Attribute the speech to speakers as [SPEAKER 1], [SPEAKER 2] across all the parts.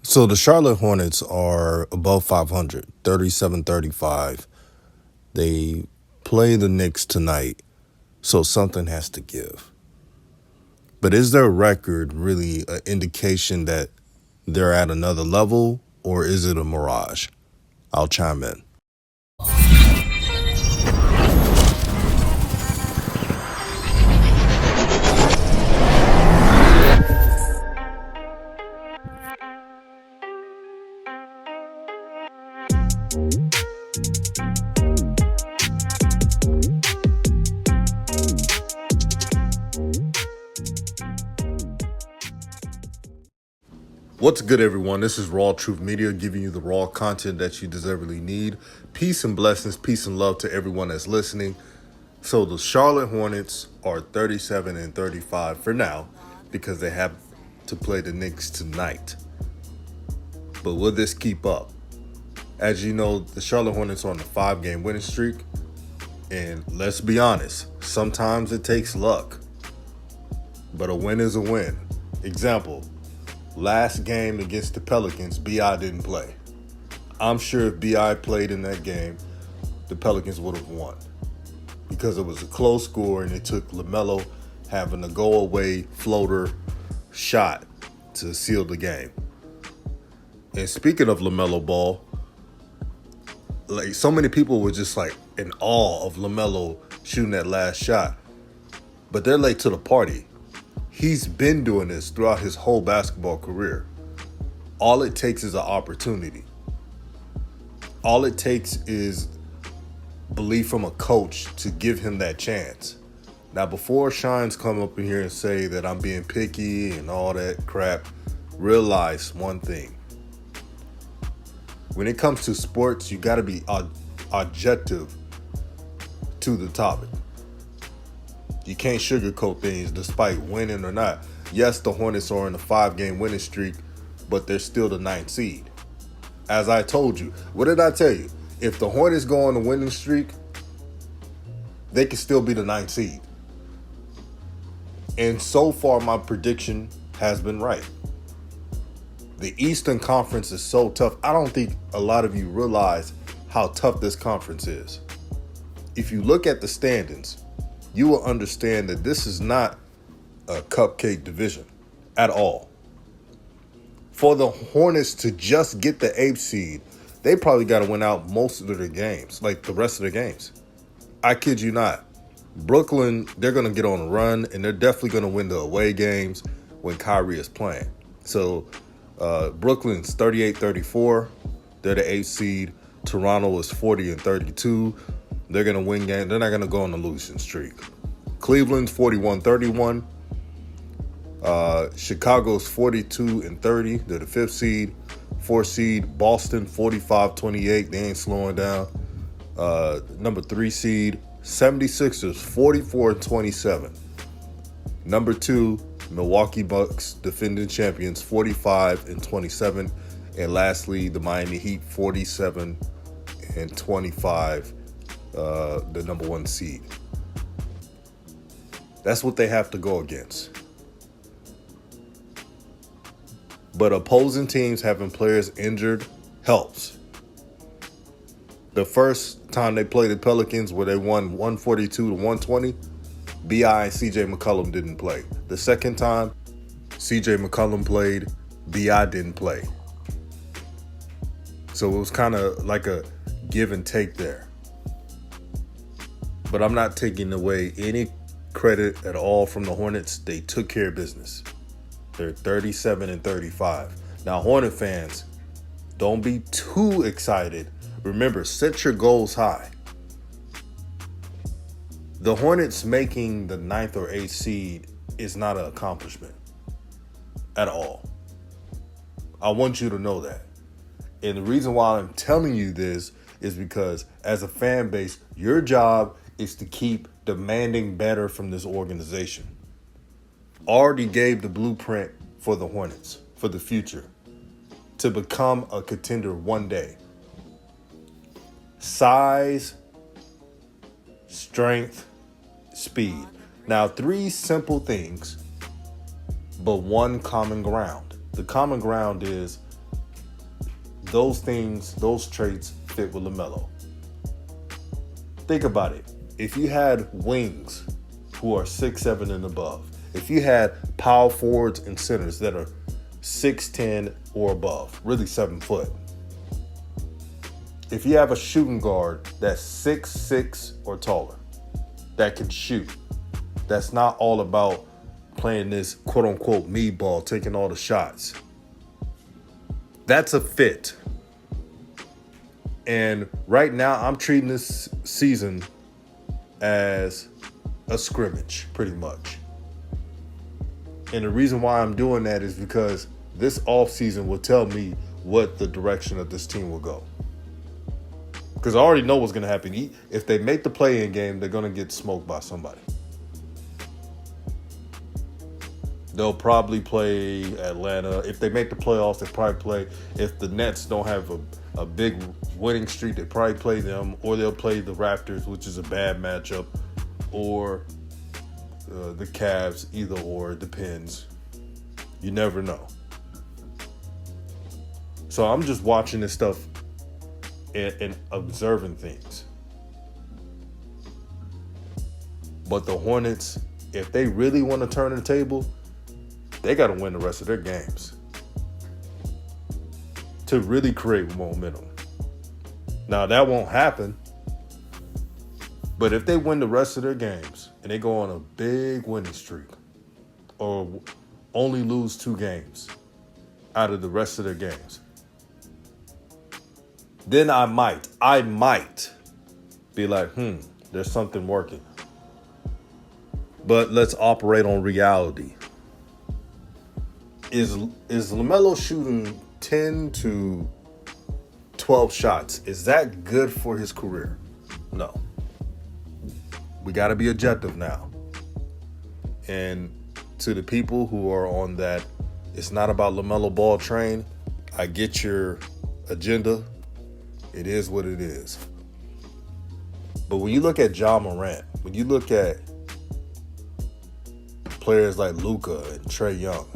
[SPEAKER 1] So the Charlotte Hornets are above 500, 37-35. They play the Knicks tonight, so something has to give. But is their record really an indication that they're at another level, or is it a mirage? I'll chime in. What's good, everyone? This is RawTruth Media, giving you the raw content that you deservedly need. Peace and blessings, peace and love to everyone that's listening. So the Charlotte Hornets are 37-35 for now because they have to play the Knicks tonight. But will this keep up? As you know, the Charlotte Hornets are on a 5-game winning streak. And let's be honest, sometimes it takes luck. But a win is a win. Example, last game against the Pelicans, B.I. didn't play. I'm sure if B.I. played in that game, the Pelicans would have won. Because it was a close score and it took LaMelo having a go-away floater shot to seal the game. And speaking of LaMelo Ball, like so many people were just like in awe of LaMelo shooting that last shot. But they're late to the party. He's been doing this throughout his whole basketball career. All it takes is an opportunity. All it takes is belief from a coach to give him that chance. Now, before Shines come up in here and say that I'm being picky and all that crap, realize one thing. When it comes to sports, you got to be objective to the topic. You can't sugarcoat things despite winning or not. Yes, the Hornets are in a 5-game winning streak, but they're still the 9th seed. As I told you, what did I tell you? If the Hornets go on a winning streak, they can still be the 9th seed. And so far, my prediction has been right. The Eastern Conference is so tough. I don't think a lot of you realize how tough this conference is. If you look at the standings, you will understand that this is not a cupcake division at all. For the Hornets to just get the 8th seed, they probably got to win out most of their games, like the rest of their games. I kid you not. Brooklyn, they're going to get on a run, and they're definitely going to win the away games when Kyrie is playing. So Brooklyn's 38-34. They're the 8th seed. Toronto is 40-32. They're going to win games. They're not going to go on a losing streak. Cleveland's 41-31. Chicago's 42-30. They're the 5th seed. 4th seed. Boston 45-28. They ain't slowing down. Number 3 seed. 76ers 44-27. Number 2, Milwaukee Bucks, defending champions, 45-27. And lastly, the Miami Heat, 47-25, the number 1 seed. That's what they have to go against. But opposing teams having players injured helps. The first time they played the Pelicans, where they won 142-120, B.I. and C.J. McCollum didn't play. The second time, C.J. McCollum played, B.I. didn't play. So it was kind of like a give and take there. But I'm not taking away any credit at all from the Hornets. They took care of business. They're 37-35. Now, Hornet fans, don't be too excited. Remember, set your goals high. The Hornets making the 9th or 8th seed is not an accomplishment at all. I want you to know that. And the reason why I'm telling you this is because as a fan base, your job is to keep demanding better from this organization. Already gave the blueprint for the Hornets, for the future, to become a contender one day. Size, strength, speed. Now, 3 simple things, but one common ground. The common ground is those traits fit with LaMelo. Think about it. If you had wings who are 6'7" and above, if you had power forwards and centers that are 6'10" or above, really 7 foot. If you have a shooting guard that's 6'6" or taller, that can shoot, that's not all about playing this quote unquote me ball, taking all the shots. That's a fit. And right now I'm treating this season as a scrimmage, pretty much. And the reason why I'm doing that is because this offseason will tell me what the direction of this team will go. Because I already know what's going to happen. If they make the play-in game, they're going to get smoked by somebody. They'll probably play Atlanta. If they make the playoffs, they probably play. If the Nets don't have a big winning streak, they probably play them. Or they'll play the Raptors, which is a bad matchup. Or the Cavs, either or, it depends. You never know. So I'm just watching this stuff and observing things. But the Hornets, if they really want to turn the table, they got to win the rest of their games to really create momentum. Now, that won't happen. But if they win the rest of their games and they go on a big winning streak or only lose 2 games out of the rest of their games, then I might be like, there's something working. But let's operate on reality. Is LaMelo shooting 10 to 12 shots? Is that good for his career? No. We got to be objective now. And to the people who are on that, it's not about LaMelo Ball train, I get your agenda. It is what it is. But when you look at Ja Morant, when you look at players like Luka and Trae Young,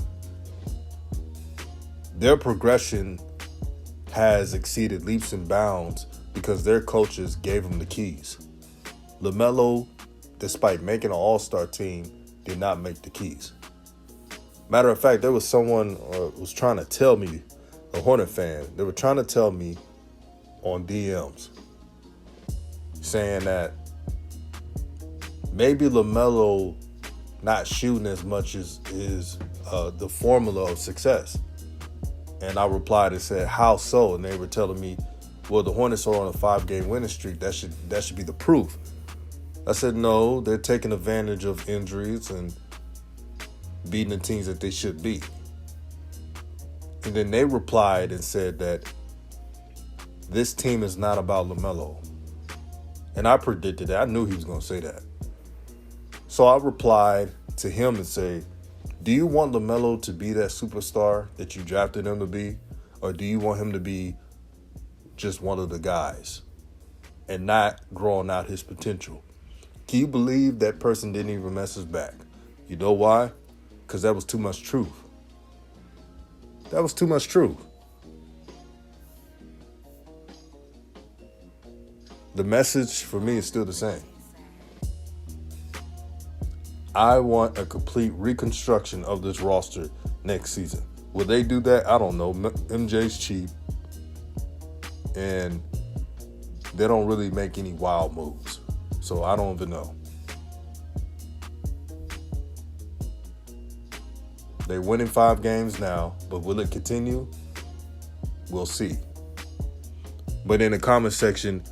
[SPEAKER 1] their progression has exceeded leaps and bounds because their coaches gave them the keys. LaMelo, despite making an all-star team, did not make the keys. Matter of fact, there was someone was trying to tell me, a Hornet fan, they were trying to tell me on DMs, saying that maybe LaMelo not shooting as much is the formula of success. And I replied and said, how so? And they were telling me, well, the Hornets are on a 5-game winning streak. That should be the proof. I said, no, they're taking advantage of injuries and beating the teams that they should beat. And then they replied and said that this team is not about LaMelo. And I predicted that. I knew he was going to say that. So I replied to him and say, do you want LaMelo to be that superstar that you drafted him to be? Or do you want him to be just one of the guys and not growing out his potential? Can you believe that person didn't even message back? You know why? Because that was too much truth. That was too much truth. The message for me is still the same. I want a complete reconstruction of this roster next season. Will they do that? I don't know. MJ's cheap. And they don't really make any wild moves. So I don't even know. They're winning 5 games now, but will it continue? We'll see. But in the comment section,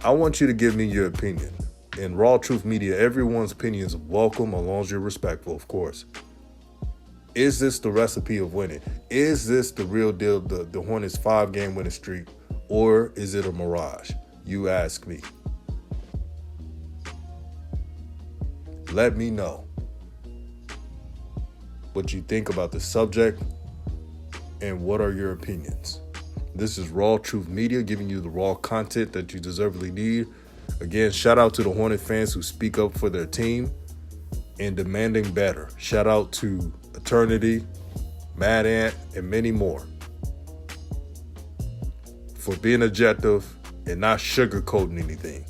[SPEAKER 1] I want you to give me your opinion. In RawTruth Media, everyone's opinion is welcome, as long as you're respectful, of course. Is this the recipe of winning? Is this the real deal, the Hornets' 5-game winning streak, or is it a mirage? You ask me. Let me know what you think about the subject and what are your opinions. This is RawTruth Media, giving you the raw content that you deservedly need. Again, shout out to the Hornet fans who speak up for their team and demanding better. Shout out to Eternity, Mad Ant, and many more. for being objective and not sugarcoating anything.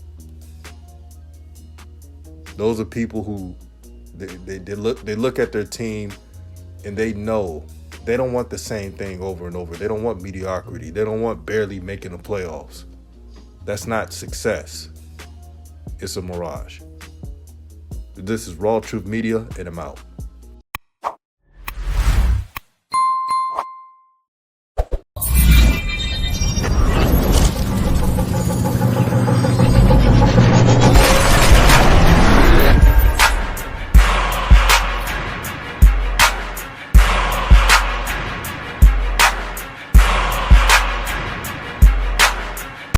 [SPEAKER 1] Those are people who they look at their team and they know they don't want the same thing over and over. They don't want mediocrity. They don't want barely making the playoffs. That's not success. It's a mirage. This is RawTruth Media, and I'm out.